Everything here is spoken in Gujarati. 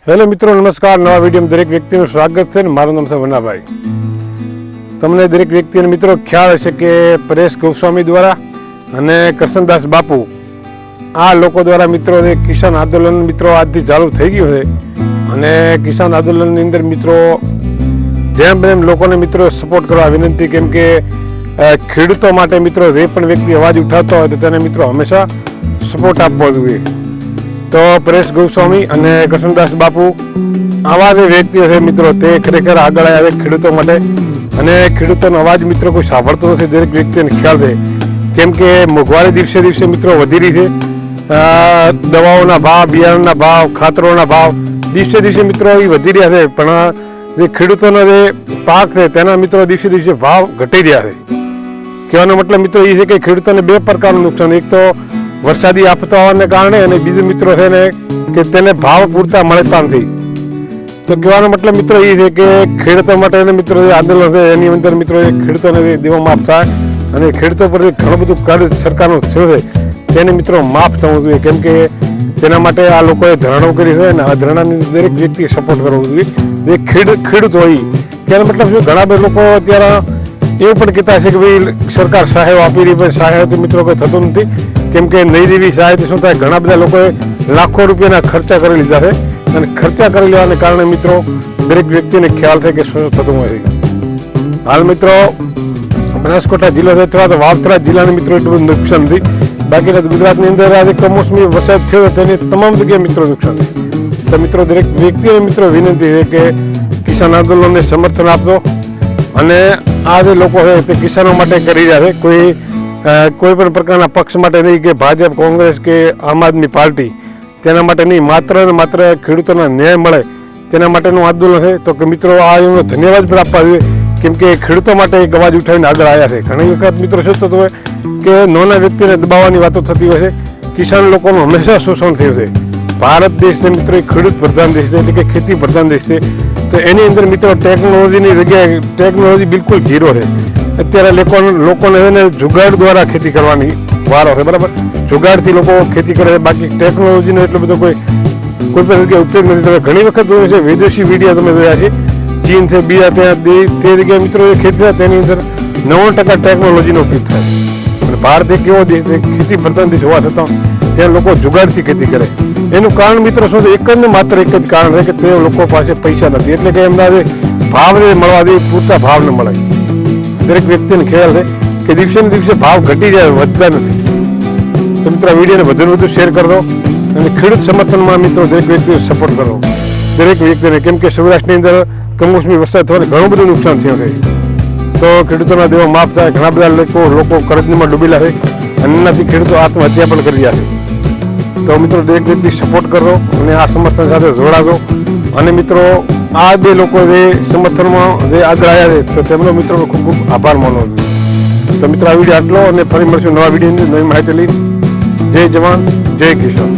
હેલો મિત્રો, નમસ્કાર. નવા વિડીયોમાં દરેક વ્યક્તિનું સ્વાગત છે. મારું નામ છે વનાભાઈ. તમને દરેક વ્યક્તિને મિત્રો ખ્યાલ હશે કે પરેશ ગોસ્વામી દ્વારા અને કરશનદાસ બાપુ આ લોકો દ્વારા મિત્રો કિસાન આંદોલન મિત્રો આજથી ચાલુ થઈ ગયું છે. અને કિસાન આંદોલનની અંદર મિત્રો જેમ તેમ લોકોને મિત્રો સપોર્ટ કરવા વિનંતી, કેમ કે ખેડૂતો માટે મિત્રો જે પણ વ્યક્તિ અવાજ ઉઠાવતો હોય તો તેને મિત્રો હંમેશા સપોર્ટ આપવો જોઈએ. તો પરેશ ગોસ્વામી અને કરશનદાસ બાપુ આવા જે વ્યક્તિઓ છે મિત્રો તે ખરેખર આગળ આવે ખેડૂતો માટે. અને ખેડૂતોનો અવાજ મિત્રો કોઈ સાંભળતો નથી. દરેક વ્યક્તિને ખ્યાલ છે, કેમ કે મોંઘવારી દિવસે દિવસે મિત્રો વધી રહી છે. દવાઓના ભાવ, બિયારણના ભાવ, ખાતરોના ભાવ દિવસે દિવસે મિત્રો એ વધી રહ્યા છે. પણ જે ખેડૂતોનો જે પાક છે તેના મિત્રો દિવસે દિવસે ભાવ ઘટી રહ્યા છે. કહેવાનો મતલબ મિત્રો એ છે કે ખેડૂતોને બે પ્રકારનું નુકસાન, એક તો વરસાદી આફતો હોવાને કારણે, અને બીજું મિત્રો છે ને કે તેને ભાવ પૂરતા મળતા નથી. તો કહેવાનો મતલબ મિત્રો એ છે કે ખેડૂતો માટે મિત્રો જે આંદોલન છે એની અંદર મિત્રો ખેડૂતોને દેવા માફ થાય અને ખેડૂતો પર ઘણું બધું કર્જ સરકારનું થયું છે તેને મિત્રો માફ થવું જોઈએ. કેમ કે તેના માટે આ લોકોએ ધરણાઓ કરી છે અને આ ધરણાની દરેક વ્યક્તિએ સપોર્ટ કરવો જોઈએ. જે ખેડૂત હોય તેનો મતલબ શું, ઘણા બધા લોકો અત્યારે એવું પણ કહેતા છે કે ભાઈ સરકાર સહાયો આપી રહી, પણ સહાયથી મિત્રો કોઈ થતું નથી. કેમ કે નહીં જેવી સહાયથી શું થાય, ઘણા બધા લોકોએ લાખો રૂપિયાના ખર્ચા કરી લીધા છે અને ખર્ચા કરી લેવાને કારણે મિત્રો દરેક વ્યક્તિને ખ્યાલ થાય કે શું થતું હોય. હાલ મિત્રો બનાસકાંઠા જિલ્લો છે અથવા તો વાવથરા જિલ્લાને મિત્રો એટલું બધું નુકસાન નથી. બાકીના ગુજરાતની અંદર આજે કમોસમી વરસાદ થયો તેની તમામ જગ્યાએ મિત્રો નુકસાન છે. તો મિત્રો દરેક વ્યક્તિને મિત્રો વિનંતી છે કે કિસાન આંદોલનને સમર્થન આપજો. અને આ જે લોકો છે તે કિસાનો માટે કરી રહ્યા છે, કોઈ પણ પ્રકારના પક્ષ માટે નહીં, કે ભાજપ, કોંગ્રેસ કે આમ આદમી પાર્ટી, તેના માટે નહીં, માત્ર ને માત્ર ખેડૂતોને ન્યાય મળે તેના માટેનું આંદોલન છે. તો કે મિત્રો આ એમનો ધન્યવાદ પણ આપવા જોઈએ, કેમ કે ખેડૂતો માટે એક અવાજ ઉઠાવીને આગળ આવ્યા છે. ઘણી વખત મિત્રો શું થતું હોય કે નાના વ્યક્તિને દબાવવાની વાતો થતી હોય છે. કિસાન લોકોનું હંમેશા શોષણ થયું છે. ભારત દેશને મિત્રો એક ખેડૂત પ્રધાન દેશ છે, એટલે કે ખેતી પ્રધાન દેશ છે. તો એની અંદર મિત્રો ટેકનોલોજીની જગ્યાએ ટેકનોલોજી બિલકુલ ઝીરો છે. અત્યારે લોકોને એને જુગાડ દ્વારા ખેતી કરવાની વારો છે, બરાબર. જુગાડથી લોકો ખેતી કરે છે, બાકી ટેકનોલોજીનો એટલો બધો કોઈ પણ જગ્યાએ ઉપયોગ નથી. તમે ઘણી વખત જોયું છે, વિદેશી વિડીયો તમે જોયા છે, ચીન છે, બીજા ત્યાં તે જગ્યાએ મિત્રો એ ખેતી થાય તેની અંદર 90% ટેકનોલોજીનો ઉપયોગ થાય. અને ભારત એક એવો દેશ છે, ખેતી પ્રધાન દેશ હોવા છતાં ત્યાં લોકો જુગાડથી ખેતી કરે. એનું કારણ મિત્રો શું છે, એક જ ને માત્ર એક જ કારણ છે કે તે લોકો પાસે પૈસા નથી, એટલે કે એમના જે ભાવ મળવા દે પૂરતા ભાવ ન મળે. દરેક વ્યક્તિને ખ્યાલ છે કે દિવસે ને દિવસે ભાવ ઘટી જાય, વધતા નથી. તો મિત્રો વિડીયોને વધુ વધુ શેર કરજો અને ખેડૂત સમર્થનમાં મિત્રો દરેક વ્યક્તિને સપોર્ટ કરો, દરેક વ્યક્તિને. કેમ કે સૌરાષ્ટ્રની અંદર કમોસમી વરસાદ થવાથી ઘણું બધું નુકસાન થયું છે. તો ખેડૂતોના દેવા માફ થાય. ઘણા બધા લોકો કરજમાં ડૂબેલા છે અને એનાથી ખેડૂતો આત્મહત્યા પણ કરી રહ્યા છે. તો મિત્રો દરેક વ્યક્તિ સપોર્ટ કરો અને આ સમર્થન સાથે જોડાજો. અને મિત્રો આ બે લોકો જે સમર્થનમાં જે આગળ આવ્યા છે તો તેમનો મિત્રોનો ખૂબ ખૂબ આભાર માનવો જોઈએ. તો મિત્રો આ વિડીયો આટલો, અને ફરી મળશું નવા વિડીયોની નવી માહિતી લઈને. જય જવાન, જય કિસાન.